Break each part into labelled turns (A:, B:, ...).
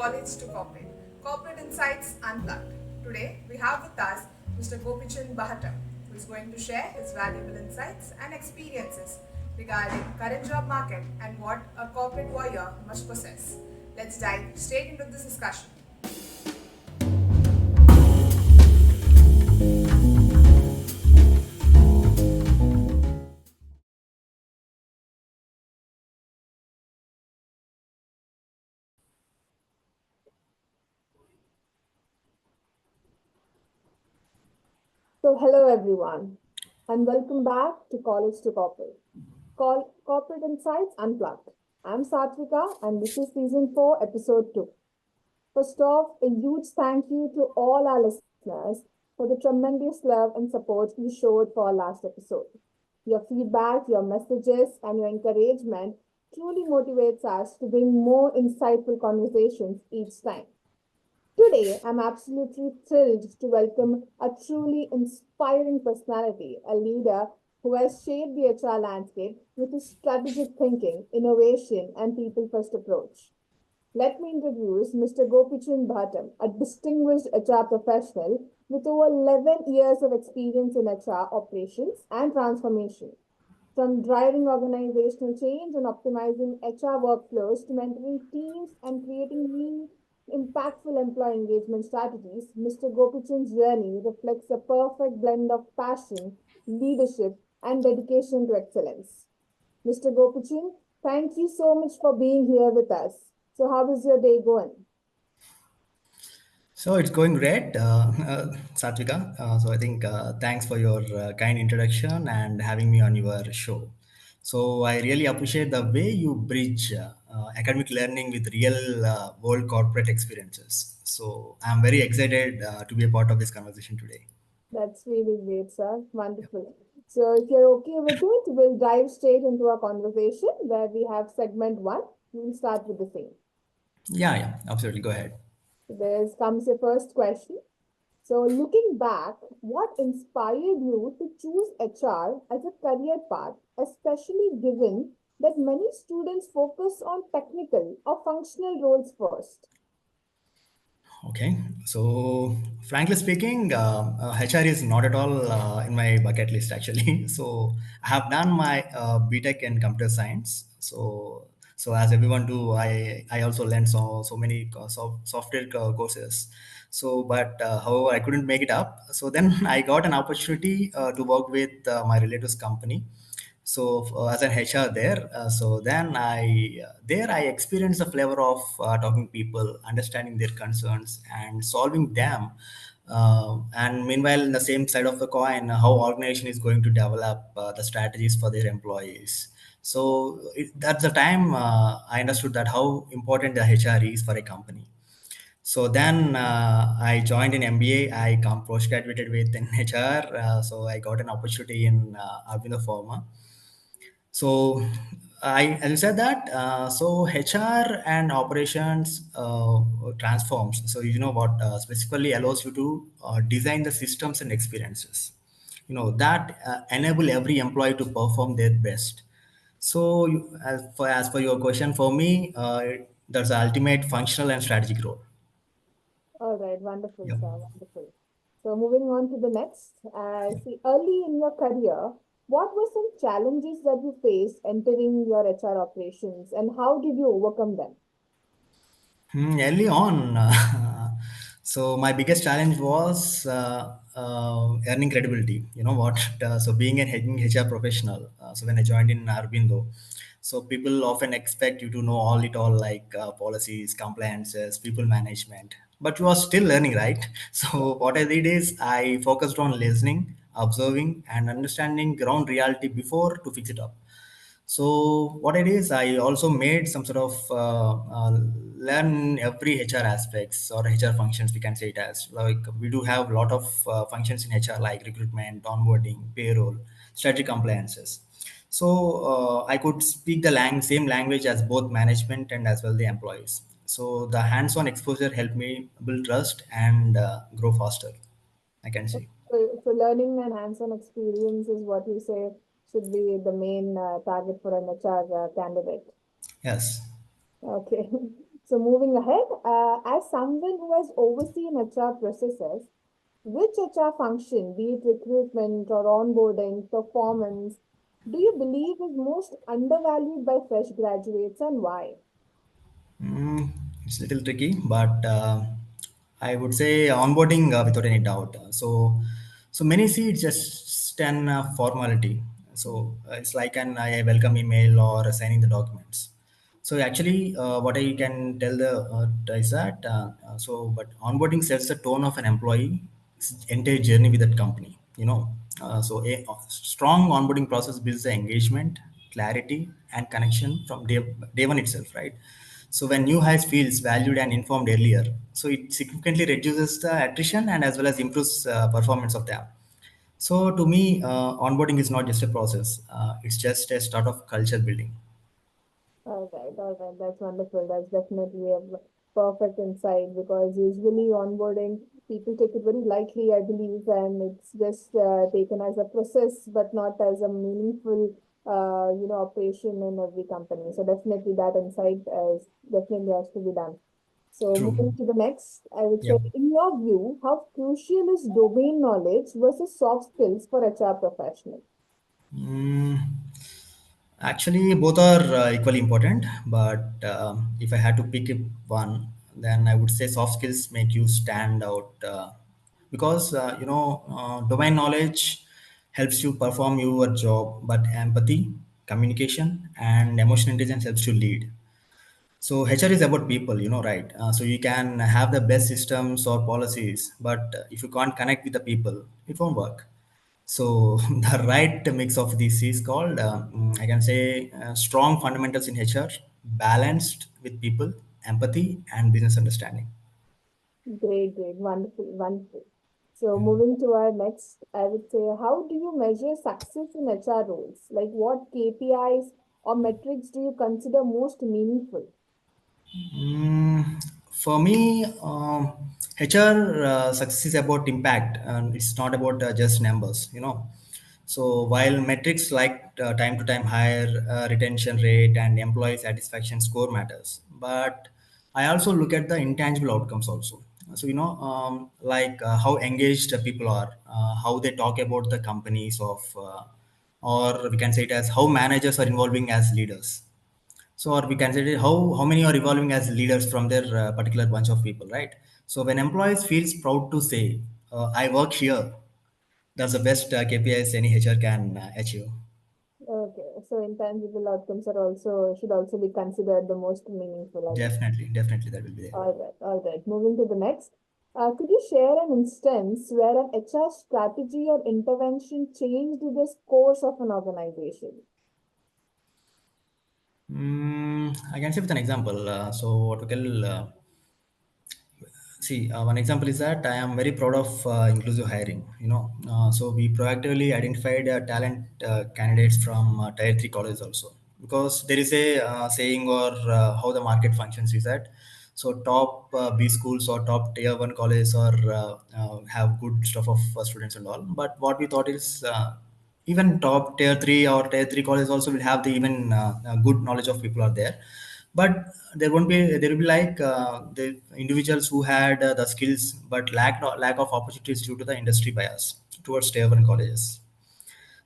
A: College to Corporate, Corporate Insights Unplugged. Today, we have with us Mr. Gopichand Bahatam, who is going to share his valuable insights and experiences regarding current job market and what a corporate warrior must possess. Let's dive straight into this discussion.
B: So, hello everyone, and welcome back to College to Corporate, Corporate Insights Unplugged. I'm Satvika, and this is season 4, episode 2. First off, a huge thank you to all our listeners for the tremendous love and support you showed for our last episode. Your feedback, your messages, and your encouragement truly motivates us to bring more insightful conversations each time. Today, I'm absolutely thrilled to welcome a truly inspiring personality, a leader who has shaped the HR landscape with his strategic thinking, innovation, and people first approach. Let me introduce Mr. Gopichand Bahatam, a distinguished HR professional with over 11 years of experience in HR operations and transformation. From driving organizational change and optimizing HR workflows to mentoring teams and creating new, impactful employee engagement strategies, Mr. Gopichand's journey reflects a perfect blend of passion, leadership, and dedication to excellence. Mr. Gopichand, thank you so much for being here with us. So, how is your day going?
C: So it's going great, Satvika. So I think thanks for your kind introduction and having me on your show. So I really appreciate the way you bridge academic learning with real world corporate experiences. So I'm very excited to be a part of this conversation today.
B: That's really great, sir. Wonderful. So, if you're okay with it, we'll dive straight into our conversation where we have segment one. We'll start with the same.
C: Yeah, absolutely. Go ahead.
B: So, there comes your first question. So, looking back, what inspired you to choose HR as a career path, especially given that many students focus on technical or functional roles first?
C: Okay, so frankly speaking, HR is not at all in my bucket list actually. So I have done my BTech in computer science. So as everyone do, I also learned so many software courses. So but however I couldn't make it up. So then I got an opportunity to work with my relatives company, so as an HR there, so then I experienced the flavor of talking people, understanding their concerns, and solving them. And meanwhile, in the same side of the coin, how organization is going to develop the strategies for their employees. So that's the time I understood that how important the HR is for a company. So then I joined in MBA. I come post graduated with in HR. So I got an opportunity in Arvindo Pharma. So as you said that, so HR and operations transforms. So you know what specifically allows you to design the systems and experiences. You know that enable every employee to perform their best. So as for your question, for me, there's the ultimate functional and strategic role.
B: All right, wonderful,
C: Yeah.
B: sir, wonderful. So, moving on to the next, see, early in your career, what were some challenges that you faced entering your HR operations and how did you overcome them?
C: Early on, so my biggest challenge was earning credibility. You know what? So being an HR professional, so when I joined in Arvindo, so people often expect you to know all it all like policies, compliances, people management, but you are still learning, right? So what I did is I focused on listening, observing, and understanding ground reality before to fix it up. So what it is, I also made some sort of learn every HR aspects or HR functions. We can say it as like we do have a lot of functions in HR like recruitment, onboarding, payroll, strategy compliances. So I could speak the same language as both management and as well the employees. So the hands-on exposure helped me build trust and grow faster, I can say.
B: So, learning and hands-on experience is what you say should be the main target for an HR candidate.
C: Yes.
B: Okay. So moving ahead, as someone who has overseen HR processes, which HR function, be it recruitment or onboarding, performance, do you believe is most undervalued by fresh graduates and why?
C: Mm, it's a little tricky, but I would say onboarding without any doubt. So many see it just an formality. So it's like an I welcome email or signing the documents. So actually, what I can tell the is that but onboarding sets the tone of an employee's entire journey with that company. A strong onboarding process builds the engagement, clarity, and connection from day one itself, right? So when new hires feels valued and informed earlier, so it significantly reduces the attrition and as well as improves performance of them. So to me, onboarding is not just a process; it's just a start of culture building.
B: All right. That's wonderful. That's definitely a perfect insight because usually onboarding, people take it very lightly, I believe, and it's just taken as a process, but not as a meaningful, operation in every company. So definitely that insight is definitely has to be done. So
C: True.
B: moving to the next, I would say,
C: Yep.
B: in your view, how crucial is domain knowledge versus soft skills for HR professionals?
C: Mm, Actually, both are equally important, but if I had to pick one, then I would say soft skills make you stand out because domain knowledge helps you perform your job, but empathy, communication, and emotional intelligence helps you lead. So HR is about people, right? So you can have the best systems or policies, but if you can't connect with the people, it won't work. So the right mix of these is called, I can say, strong fundamentals in HR, balanced with people, empathy, and business understanding.
B: Great, wonderful, wonderful. So moving to our next, I would say, how do you measure success in HR roles? Like what KPIs or metrics do you consider most meaningful?
C: For me, HR success is about impact, and it's not about just numbers. So while metrics like time to time hire, retention rate, and employee satisfaction score matters, but I also look at the intangible outcomes also. So like how engaged people are, how they talk about the companies or we can say it as how managers are involving as leaders. So, or we can say how many are evolving as leaders from their particular bunch of people, right? So, when employees feels proud to say, "I work here," that's the best KPIs any HR can achieve.
B: Okay, so intangible outcomes are also should also be considered the most meaningful, I believe.
C: Definitely, definitely, that will be there.
B: All right. Moving to the next. Could you share an instance where an HR strategy or intervention changed the course of an organization?
C: I can say with an example. So, what we call See, one example is that I am very proud of inclusive hiring. So we proactively identified talent candidates from tier three colleges also, because there is a saying or how the market functions is that so top B schools or top tier one colleges or have good stuff of students and all. But what we thought is even top tier three or tier three colleges also will have the even good knowledge of people are there, but there will be like the individuals who had the skills but lack of opportunities due to the industry bias towards tier one colleges.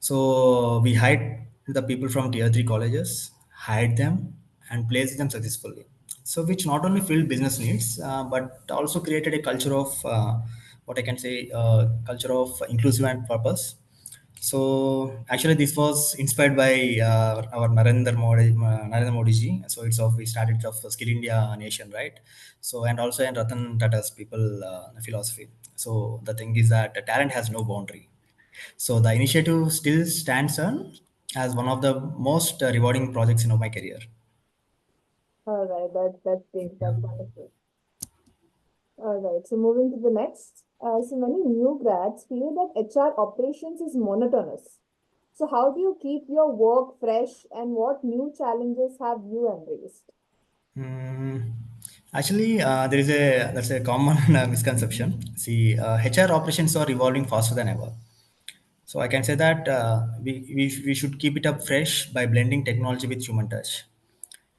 C: So we hide the people from tier three colleges, hide them, and place them successfully. So which not only filled business needs, but also created a culture of what I can say, culture of inclusive and purpose. So actually, this was inspired by our Narendra Modi ji. So we started of Skill India Nation, right? So and also in Ratan Tata's people philosophy. So the thing is that talent has no boundary. So the initiative still stands on as one of the most rewarding projects in my career.
B: All right, that's great.
C: Yeah.
B: That's wonderful. All right, so moving to the next. So many new grads feel that HR operations is monotonous. So how do you keep your work fresh and what new challenges have you embraced?
C: Mm, Actually, that's a common misconception. See, HR operations are evolving faster than ever. So I can say that we should keep it up fresh by blending technology with human touch.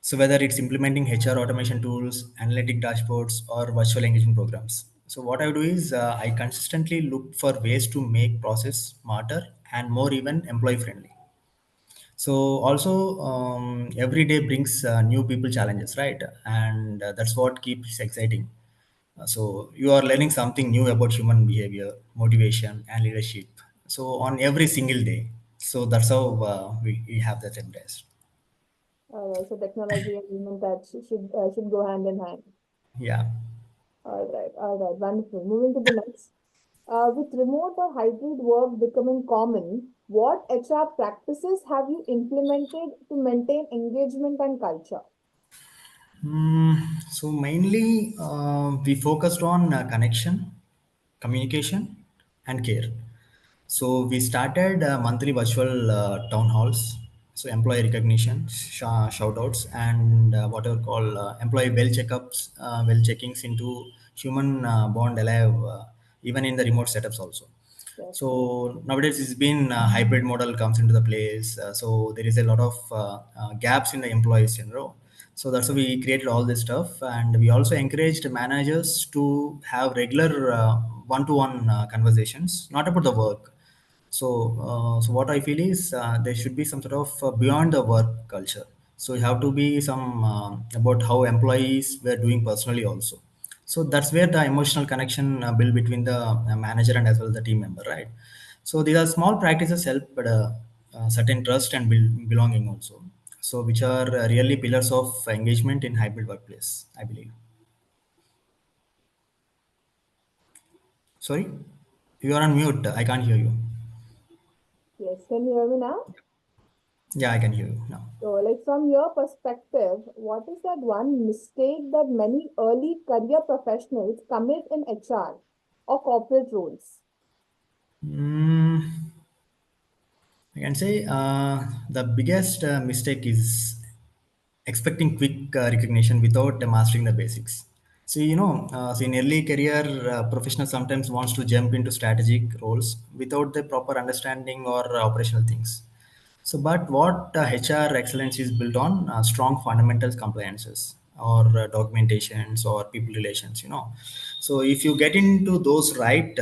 C: So whether it's implementing HR automation tools, analytic dashboards, or virtual engagement programs. So what I do is I consistently look for ways to make process smarter and more even employee friendly. So also every day brings new people challenges, right? And that's what keeps exciting. So you are learning something new about human behavior, motivation, and leadership. So on every single day. So that's how we have that embrace.
B: All right, so technology and human touch should go hand in hand.
C: Yeah.
B: All right, wonderful. Moving to the next. With remote or hybrid work becoming common, what HR practices have you implemented to maintain engagement and culture?
C: So mainly we focused on connection, communication, and care. So we started monthly virtual town halls, so employee recognition, shout outs, and what are called employee well checkups, well checkings into human bond alive, even in the remote setups also.
B: Yes,
C: So nowadays it's been hybrid model comes into the place. So there is a lot of gaps in the employees, so that's why we created all this stuff, and we also encouraged managers to have regular one-to-one conversations, not about the work. So what I feel is there should be some sort of beyond the work culture. So you have to be some about how employees were doing personally also. So that's where the emotional connection build between the manager and as well the team member, right? So these are small practices help, but certain trust and belonging also. So which are really pillars of engagement in hybrid workplace, I believe. Sorry, you are on mute. I can't hear you.
B: yes. Can you hear me now?
C: Yeah, I can hear you now.
B: So, like from your perspective, what is that one mistake that many early career professionals commit in HR or corporate roles?
C: Mm, I can say the biggest mistake is expecting quick recognition without mastering the basics. See, so in early career, professionals sometimes wants to jump into strategic roles without the proper understanding or operational things. So, but what HR excellence is built on strong fundamentals compliances or documentations or people relations, So, if you get into those right,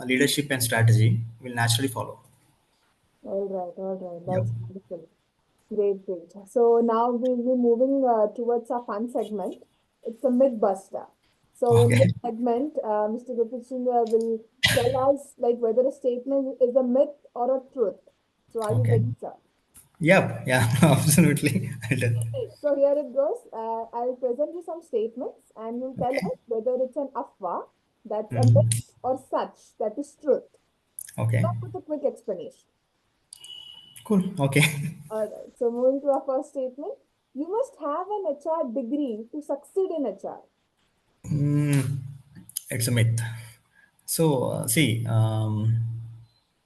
C: leadership and strategy will naturally follow.
B: All right.
C: Yep.
B: That's wonderful. Great. So now we'll be moving towards our fun segment. It's a myth buster. So in this
C: Okay.
B: segment, Mr. Gopichand will tell us like whether a statement is a myth or a truth. So are you
C: Okay.
B: ready, sir?
C: Yep. Yeah. Absolutely. I did.
B: Okay, so here it goes. I'll present you some statements and you'll tell
C: Okay.
B: us whether it's an afwa, that's a
C: Mhm.
B: myth, or such, that is truth.
C: Okay.
B: Start with a quick explanation.
C: Cool. Okay.
B: All right. So moving to our first statement, you must have an HR degree to succeed in HR.
C: Mm, it's a myth. So, see,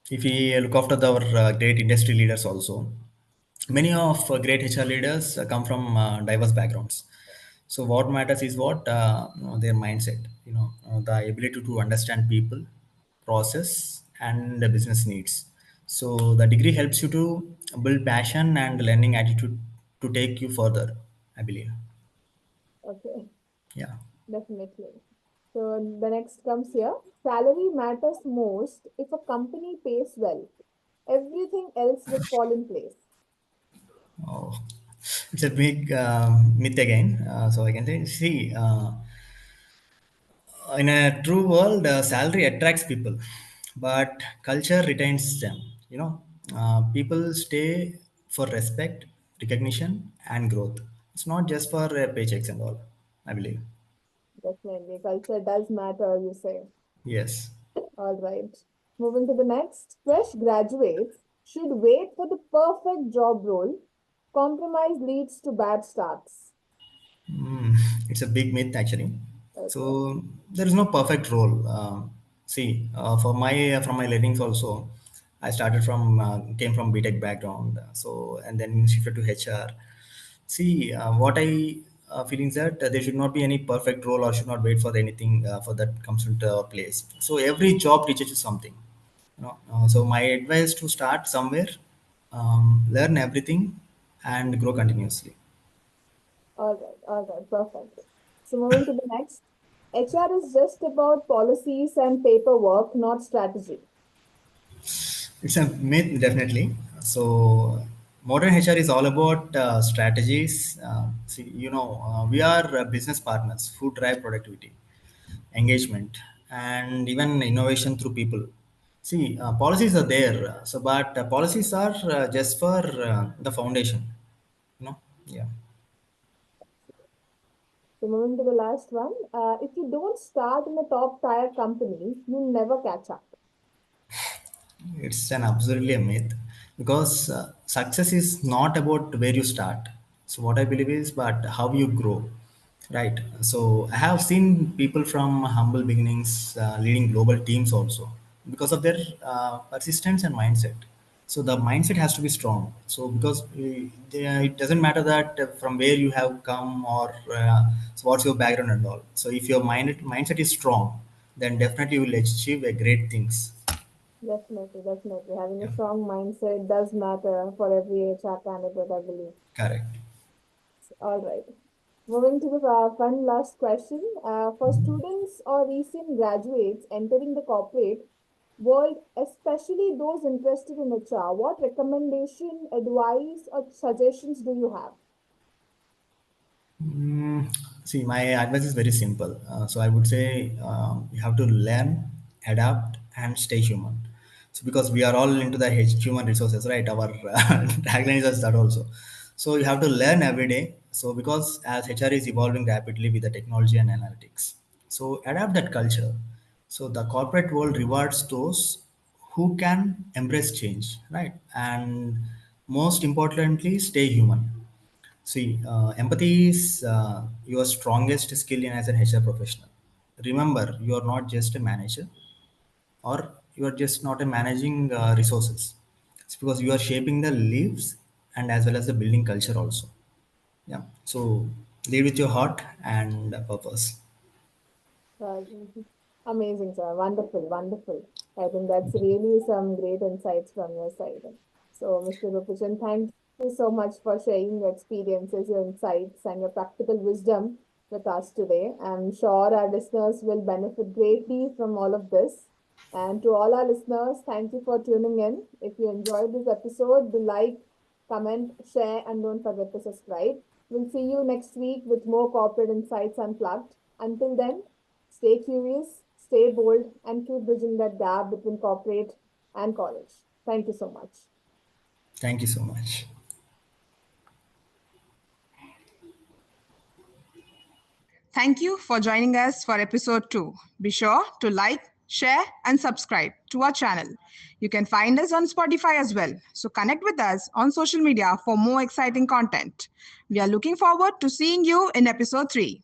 C: if we look after our great industry leaders also, many of great HR leaders come from diverse backgrounds. So, what matters is what their mindset, the ability to understand people, process, and the business needs. So, the degree helps you to build passion and learning attitude to take you further, I believe.
B: Okay,
C: Yeah.
B: definitely. So the next comes here. Salary matters most if a company pays well. Everything else will fall in place.
C: Oh, it's a big myth again. So I can say, see, in a true world, salary attracts people, but culture retains them. People stay for respect, recognition, and growth. It's not just for paychecks and all, I believe.
B: Definitely. Culture does matter, you say.
C: Yes.
B: All right. Moving to the next. Fresh graduates should wait for the perfect job role. Compromise leads to bad starts.
C: Mm, it's a big myth actually.
B: Okay.
C: So there is no perfect role. See, for my from my learnings also, I started from came from BTech background. So and then shifted to HR. See, what I feeling is that there should not be any perfect role or should not wait for anything for that comes into our place. So every job teaches you something. So my advice to start somewhere, learn everything, and grow continuously.
B: All right, perfect. So moving to the next. HR is just about policies and paperwork, not strategy.
C: It's a myth, definitely. So, modern HR is all about strategies. We are business partners who drive productivity, engagement, and even innovation through people. See, policies are there, but policies are just for the foundation. Yeah.
B: So moving to the last one. If you don't start in a top tier company, you'll never catch up.
C: It's an absolutely a myth because success is not about where you start. So what I believe is, but how you grow, right? So I have seen people from humble beginnings leading global teams also because of their persistence and mindset. So the mindset has to be strong. So because it doesn't matter that from where you have come or so what's your background and all. So if your mindset is strong, then definitely you will achieve a great things.
B: Definitely, definitely. Having a
C: Yeah,
B: strong mindset does matter for every HR candidate, I believe.
C: correct.
B: All right. Moving to the fun last question. For students or recent graduates entering the corporate world, especially those interested in HR, what recommendation, advice, or suggestions do you have?
C: Mm, See, my advice is very simple. So I would say you have to learn, adapt, and stay human. So because we are all into the human resources, right? Our tagline is that also. So you have to learn every day. So because as HR is evolving rapidly with the technology and analytics, so adapt that culture. So the corporate world rewards those who can embrace change, right? And most importantly, stay human. See, empathy is your strongest skill in as an HR professional. Remember, you are not just a manager, or you are just not a managing resources. It's because you are shaping the lives and as well as the building culture also. Yeah. So lead with your heart and purpose.
B: Mhm. Amazing, sir. Wonderful, wonderful. I think that's really some great insights from your side. So, Mr. Rupichand, thank you so much for sharing your experiences, your insights, and your practical wisdom with us today. I'm sure our listeners will benefit greatly from all of this. And to all our listeners, thank you for tuning in. If you enjoyed this episode, do like, comment, share, and don't forget to subscribe. We'll see you next week with more corporate insights unplugged. Until then, stay curious, stay bold, and keep bridging that gap between corporate and college. Thank you so much.
C: Thank you so much.
A: Thank you for joining us for episode 2. Be sure to like, share, and subscribe to our channel. You can find us on Spotify as well. So connect with us on social media for more exciting content. We are looking forward to seeing you in episode 3.